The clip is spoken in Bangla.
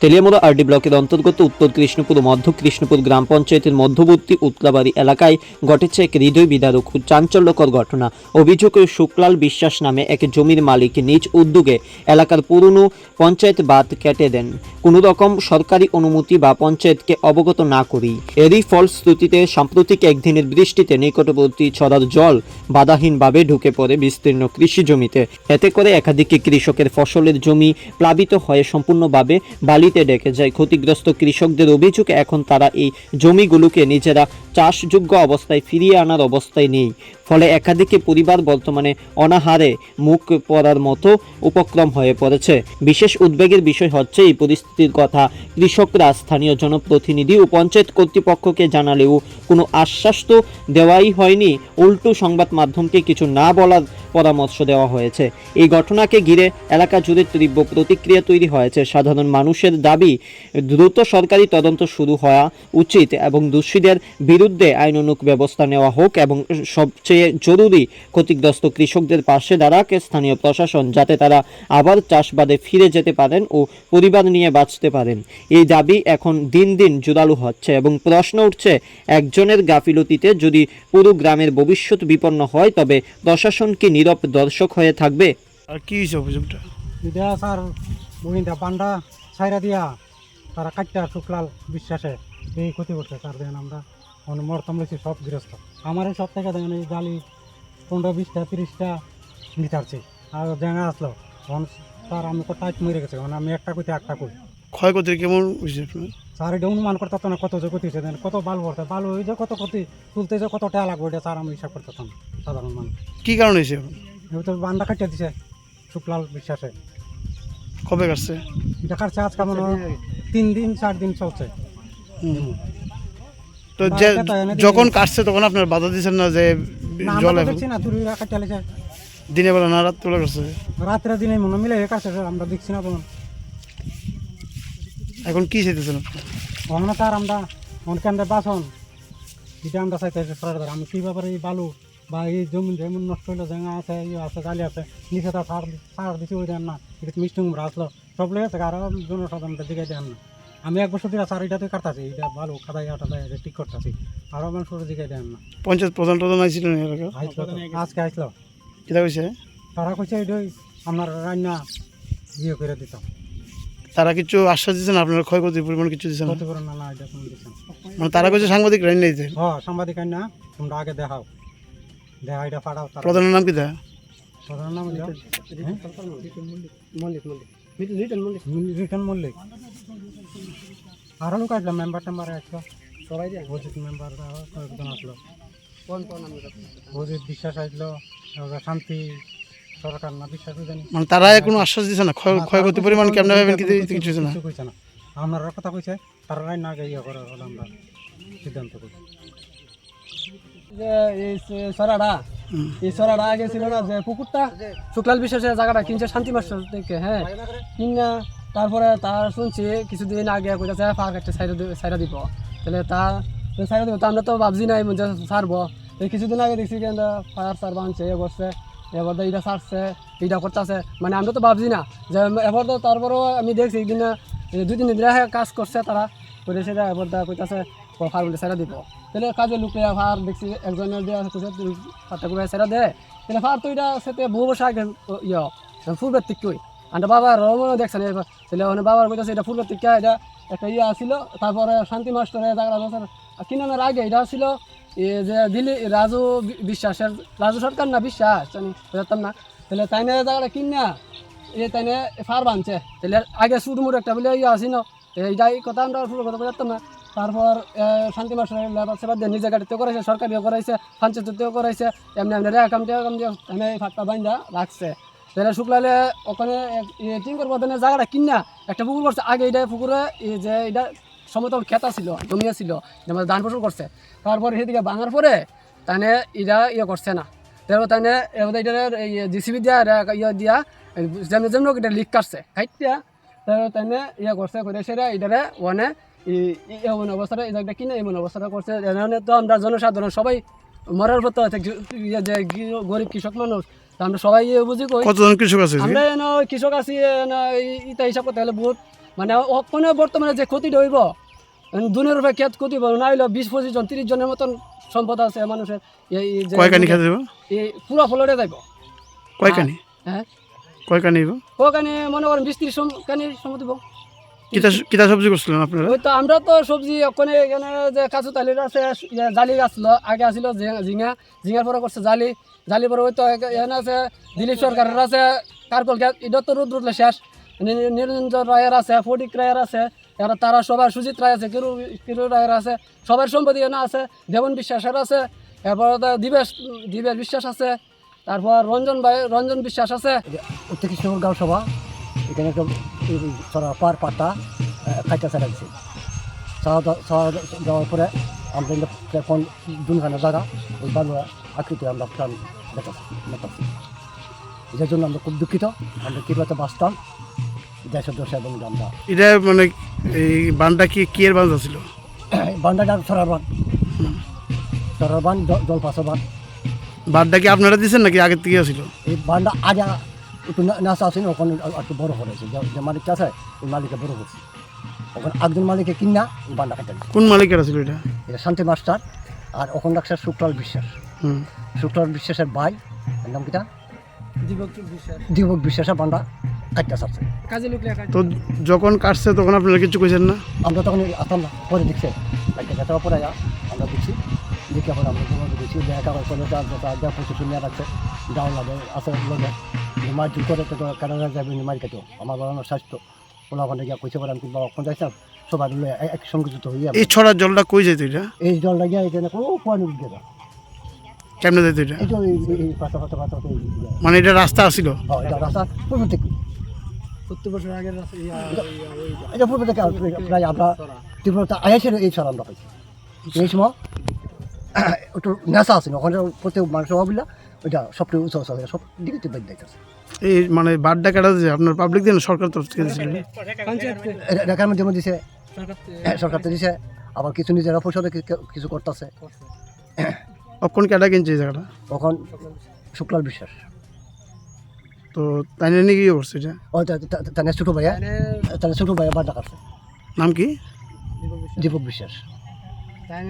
তেলিয়ামুড়া আরডি ব্লকের অন্তর্গত উত্তর কৃষ্ণপুর ও মধ্য কৃষ্ণপুর গ্রাম পঞ্চায়েতের মধ্যবর্তী উতলাবাড়ি এলাকায় ঘটেছে এক হৃদয় বিদারক ও চাঞ্চল্যকর ঘটনা। অভিযোগ, শুক্লাল বিশ্বাস নামে এক জমির মালিক নিজ উদ্যোগে এলাকার পুরনো পঞ্চায়েত বাঁধ কেটে দেন, কোনো রকম সরকারি অনুমতি বা পঞ্চায়েতকে অবগত না করেই। এরই ফলশ্রুতিতে সাম্প্রতিক একদিনের বৃষ্টিতে নিকটবর্তী ছড়ার জল বাধাহীনভাবে ঢুকে পড়ে বিস্তীর্ণ কৃষি জমিতে। এতে করে একাধিক কৃষকের ফসলের জমি প্লাবিত হয়ে সম্পূর্ণভাবে বালিতে ডেকে যায়। ক্ষতিগ্রস্ত কৃষকদের অভিযোগ, এখন তারা এই জমিগুলোকে নিজেরা চাষযোগ্য অবস্থায় ফিরিয়ে আনার অবস্থায় নেই। ফলে একাধিক পরিবার বর্তমানে অনাহারে মুখ পড়ার মতো উপক্রম হয়ে পড়েছে। বিশেষ উদ্বেগের বিষয় হচ্ছে, এই পরিস্থিতির কথা কৃষকরা স্থানীয় জনপ্রতিনিধি ও পঞ্চায়েত কর্তৃপক্ষকে জানালেও কোনো আশ্বাস তো দেওয়াই হয়নি, উল্টো সংবাদ মাধ্যমকে কিছু না বলার পরামর্শ দেওয়া হয়েছে। এই ঘটনাকে ঘিরে এলাকা জুড়ে তীব্র প্রতিক্রিয়া তৈরি হয়েছে। সাধারণ মানুষের দাবি, দ্রুত সরকারি তদন্ত শুরু হওয়া উচিত এবং দোষীদের বিরুদ্ধে আইনানুগ ব্যবস্থা নেওয়া হোক এবং সবচেয়ে জরুরি, ক্ষতিগ্রস্ত কৃষকদের পাশে দাঁড়াক স্থানীয় প্রশাসন, যাতে তারা আবার চাষবাদে ফিরে যেতে পারেন ও পরিবার নিয়ে বাঁচতে পারেন। এই দাবি এখন দিন দিন জোরালো হচ্ছে এবং প্রশ্ন উঠছে, একজনের গাফিলতিতে যদি পুরো গ্রামের ভবিষ্যৎ বিপন্ন হয়, তবে প্রশাসন কি নীরব দর্শক হয়ে থাকবে? আর কি হয়েছে অভিযোগটা? এটা স্যার বইটা পান্ডা ছাইরা দিয়া তারা কাটটা শুক্লাল বিশ্বাসে এই ক্ষতি করছে। তার দেখেন আমরা মরতম লেছি সব গৃহস্থ। আমার এই সব থেকে দেখেন এই জালি 15-20টা 30টা মিটারছি আর জায়গা আসলো স্যার আমি তো টাইট মরে গেছে, আমি একটা কইতে একটা কই। ক্ষয়ক্ষতি কেমন হয়েছে আপনার? স্যার এটা অনুমান করতে না কত যে ক্ষতি হয়েছে, কত বাল পড়তে বালু হয়ে যে কত ক্ষতি তুলতে যে কত টাকা লাগবে, এটা স্যার আমি হিসাব করতে না সাধারণ মানুষ। কি কারণ হয়েছে এখন? তো বান্ডা কাটিয়ে দিছে শুক্লাল বিশ্বাসে। কবে কাটছে? এটা কাটছে আজকে মনে হয় 3-4 দিন চলছে। তো যে যখন কাটছে তখন আপনার বাধা দিচ্ছেন না যে জল দেখছি না তুই কাটিয়ে দিনে বেলা না রাত তোলা করছে? রাত্রে দিনে মনে মিলে কাটছে, আমরা দেখছি না তখন। এখন কি চাইতেছেন আপনি? ওখানে স্যার আমরা অনেকে আমরা বাসন এটা আমরা চাইতেছি সরকার, আমি কী ব্যাপারে এই বালু বা এই জমি যেমন নষ্ট হইলো, জায়গা আছে ইয়ে আছে জালি আছে নিচে তার সার দিচ্ছি ওই দেন না, এটা মিষ্টি কুমড়া আসলো সব লেগে আছে, আরও জনসাধারণটা দিকে দেন না। আমি এক বছর দিকে স্যার এটাতে কাটতেছি, এটা ভালো খাদাই আটাদাই ঠিক করতেছি, আরও মানুষ দিকে দেন না। পঞ্চায়েত প্রধান প্রধান আইছিল না এলাকা? আজকে আসলো, কিটা কইছে? তারা কইছে এটাই আপনার রান্না ইয়ে করে দিতাম। তারা কিছু আশ্বাস দিচ্ছেন আপনার ক্ষয়ক্ষতির পরিমাণ কিছু দিচ্ছেন? ক্ষতি করে না এটা কোনো দিচ্ছেন মানে তারা কইছে সাংবাদিক রাইন নিতে? হ্যাঁ সাংবাদিক না, তোমরা আগে দেখাও, দেখা এটা পাঠাও। প্রধানের নাম কি দা? প্রধান নাম রিটন মল্লিক। আরও লোক আসলো, মেম্বার টেম্বার আসলো, সবাই অজিত মেম্বার কয়েকজন আসলো, অজিত বিশ্বাস আসলো, শান্তি সরকার না বিশ্বাস জানি। মানে তারা কোনো আশ্বাস দিচ্ছে না ক্ষয়ক্ষতির পরিমাণ কেমন ভাবেন? কিছু না, কইছে না, আপনার কথা কইছে তারা না আগে ইয়ে করার হলে আমরা সিদ্ধান্ত করি। যে এই সরাটা আগে ছিল না, যে পুকুরটা শুক্লাল বিশ্বাসের জায়গাটা কিনছে শান্তি মাস্টার থেকে, হ্যাঁ কিনা তারপরে তার শুনছি কিছুদিন আগে কইতাছে ফাঁক একটা সাইডা দিব, তাহলে তা সাইডা দিব, তো আমরা তো ভাবছি না যে সারবো। কিছুদিন আগে দেখছি কেন ফায়ার সার বানছে, এ করছে, এবার এটা সারছে, এটা করতেছে, মানে আমরা তো ভাবছি না যে এবার তো। তারপরেও আমি দেখছি কিনা 2-3 দিন কাজ করছে তারা করে, সেটা এবার কইতাছে ফার বলে সাইডা দিব, তাহলে কাজে লুকে ফার দেখছি একজনের দিয়ে ফারটা করে সাইডা দেয়, তাহলে ফার তো এটা সাথে বহু বছর আগে ফুলবের তিকই আন্টা বাবার রমনও দেখছেন, তাহলে মানে বাবার কইতাছে এটা ফুলবের তিকা, এটা একটা আসছিল। তারপরে শান্তি মাস্টারের জায়গা বছর কিনানোর আগে এটা ছিল যে দিল্লি রাজু বিশ্বাসের, রাজু সরকার না বিশ্বাস জানি বুঝতাম না, তাহলে তাইনে জায়গাটা কিনা তাইনে ফার বানছে, তাহলে আগে সুদমুর একটা বলে আসিল, এইটাই কথা আমরা ফুল কথা বুঝতাম না। তারপর শান্তি মাস্টারের লেবার সেবার দিয়ে নিজে গাড়িতেও করাইছে, সরকারিও করাইছে, পঞ্চায়েতেও করাইছে, এমনি এমনি রেকাম দিয়ে এনে ফাঁকটা বাইন্দা রাখছে। তাহলে শুক্লালে ওখানে টিঙ্কর বদনে জায়গাটা কিনা একটা পুকুর করছে আগে, এটা পুকুরে যে এটা সমতল খেতা ছিল, জমিয়া ছিল, যেমন ধান ফসল করছে। তারপর সেদিকে ভাঙার পরে তাইনে এটা ইয়ে করছে না, তারপর তাইনে এটার জিসিবি দিয়া ইয়ে দিয়া যেমন যেমন এটা লিক কাটছে খাইটিয়া, তারপর তাইনে ইয়ে করছে করে সেটা এটারে ওখানে এমন অবস্থাটা এই জায়গাটা কিনে এমন অবস্থাটা করছে। তো আমরা জনসাধারণ সবাই মরার পর যে গরিব কৃষক মানুষ, আমরা সবাই বুঝি কই কতজন কৃষক আছে? আমরা কৃষক আছি, ইটা হিসাব করতে গেলে বহুত মানে ওখানে বর্তমানে যে ক্ষতিটা হইব দুনিয়ার উপরে ক্ষতি হইব না হইলো 20-25 জন 30 জনের মতন সম্পদ আছে মানুষের এই যে কয়কানি খেতে দেবো এই পুরো ফ্লোরে যাইব কয়কানি হ্যাঁ কয়কানি দিব ওখানে মনে করেন 20-30 কানি সম্পদ দিব কিতা সবজি করছিলেন আপনারা ওই তো আমরা তো সবজি ওখানে এখানে যে কাঁচু তালির আছে জালি গাছ ছিল আগে আসছিল ঝিঙার পরে করছে জালি পরে ওই তো এখানে আছে দিলীপ সরকারের আছে কারকল গ্যাস এটা তো রোদ রোদলে শেষ নিরঞ্জন রায়ের আছে ফটিক রায়ের আছে এরা তারা সবার সুজিত রায় আছে কিরু রায়ের আছে সবার সম্পত্তি এখানে আছে দেবন বিশ্বাসের আছে এরপর দিবেশ বিশ্বাস আছে তারপর রঞ্জন বিশ্বাস আছে উত্তর কৃষ্ণপুর গাঁও সভা এখানে একটা পার পাতা খাইতে চালাইছে যাওয়ার পরে আমরা এখন দুখানা জায়গা ওই বালু আকৃতি আমরা প্রাণ মেটাচ্ছি যার জন্য আমরা খুব দুঃখিত আমরা কীভাবে বাঁচতাম দেশের দোষে এবং আমরা এটা মানে এই বানটা কি এর বান ছিল বান্দাটা সরার বান জল পাশা বান বানটা কি আপনারা দিচ্ছেন নাকি আগের থেকে ছিল এই বানটা আগে একটু নাচা আছে ওখানে একটু বড় করেছে যে মালিকটা আছে ওই মালিককে বড় করছে ওখানে একজন মালিকে কিনা ওই বানটা কাটা দিচ্ছে কোন মালিকেরা ছিল এটা এটা শান্তি মাস্টার আর ওখানে ডাক্তার শুক্লাল বিশ্বাস শুক্লাল বিশ্বাসের ভাই এর নাম কিটা দীপক বিশ্বাসের বান্ডা কাটতে চাচ্ছে কাজে লোক তো যখন কাটছে তখন আপনারা কিছু কইছেন না আমরা তখন আসতাম না পরে দেখছে একটা গেটার পরে আমরা দেখছি দেখে পরে আমরা দেখছি দেখা করে যা প্রচুর নিয়ে রাখছে যাও লাগে আসে লোকে মাছ জুট করে তো কাটারা যাবে মাছ কেটো আমার বাবার স্বাস্থ্য ওলা ওখানে গিয়ে কইছে পরে আমি বাবা ওখানে যাইছিলাম সবাই এক সংকুচিত হয়ে এই ছড়ার জলটা কই যেত এটা এই জলটা গিয়ে এখানে কোনো পানি গেছে কেমনে যেত এটা এই যে এই পাতা মানে এটা রাস্তা আসছিল এটা রাস্তা পূর্ব থেকে 70 বছর আগের এটা পূর্ব থেকে প্রায় আমরা ত্রিপুরাতে আয়াসের এই ছড়া আমরা পাইছি এই সময় একটু নেশা আছে ওখানে প্রত্যেক মানুষের অবিলা ওইটা সবটা উঁচু সব দিকে বেদ দেখতেছে এই মানে বাড্ডা কাটা যে আপনার পাবলিক দেন সরকার তরফ থেকে দিয়েছিল ঢাকার মধ্যে দিছে সরকার তো দিছে আবার কিছু নিজেরা পয়সাতে কিছু করতেছে কখন কাটা কিনছে এই জায়গাটা তখন শুক্লাল বিশ্বাস তো তাই নিয়ে কি করছে এটা ওই তার ছোটো ভাইয়া বাদ ডাকাছে নাম কি দীপক বিশ্বাস তাই